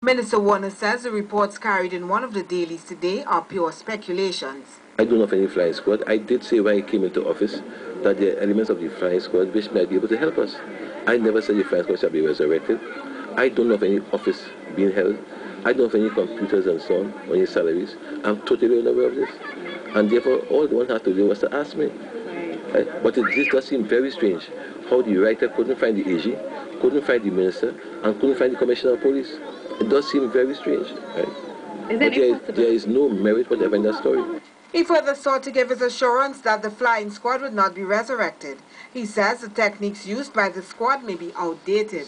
Minister Warner says the reports carried in one of the dailies today are pure speculations. I don't know of any flying squad. I did say when I came into office that there are elements of the flying squad which might be able to help us. I never said the flying squad shall be resurrected. I don't know of any office being held. I don't know of any computers and so on, or any salaries. I'm totally unaware of this. And therefore, all one had to do was to ask me. But this does seem very strange, how the writer couldn't find the AG, couldn't find the minister, and couldn't find the commissioner of police. It does seem very strange. But there is no merit whatever in that story. He further sought to give his assurance that the flying squad would not be resurrected. He says the techniques used by the squad may be outdated.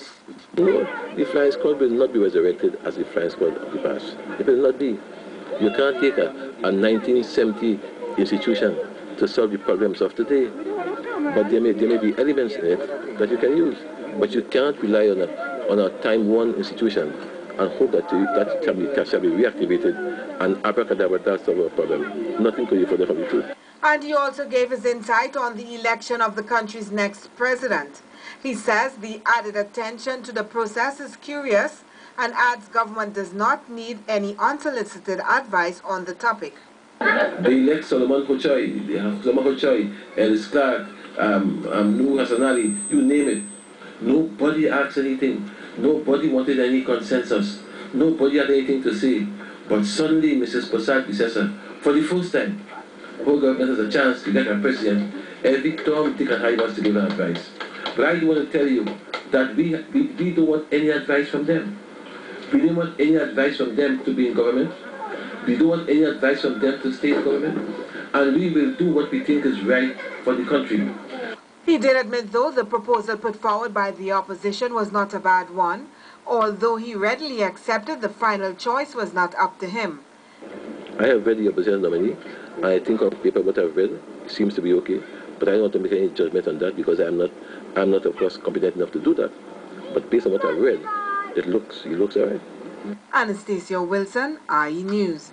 No, the flying squad will not be resurrected as the flying squad of the past. It will not be. You can't take a 1970 institution to solve the problems of today. But there may be elements in it that you can use. But you can't rely on a time-worn institution and hope that shall be reactivated and abracadabra, that solve our problem. Nothing could be further from the truth. And he also gave his insight on the election of the country's next president. He says the added attention to the process is curious and adds government does not need any unsolicited advice on the topic. They elect Solomon Hochoi, they have Solomon Hochoi, Ellis Clark, Nuhu Hassan Ali, you name it. Nobody asked anything. Nobody wanted any consensus. Nobody had anything to say. But suddenly, Mrs. Posad, predecessor, for the first time, whole government has a chance to get a president. Every Tom, Dick and Harry wants to give an advice. But I want to tell you that we don't want any advice from them. We don't want any advice from them to be in government. We don't want any advice from them to stay in government. And we will do what we think is right for the country. He did admit, though, the proposal put forward by the opposition was not a bad one, although he readily accepted the final choice was not up to him. I have read the opposition nominee, and I think on paper what I've read seems to be okay, but I don't want to make any judgment on that because I'm not, of course, competent enough to do that. But based on what I've read, he looks all right. Anastasia Wilson, IE News.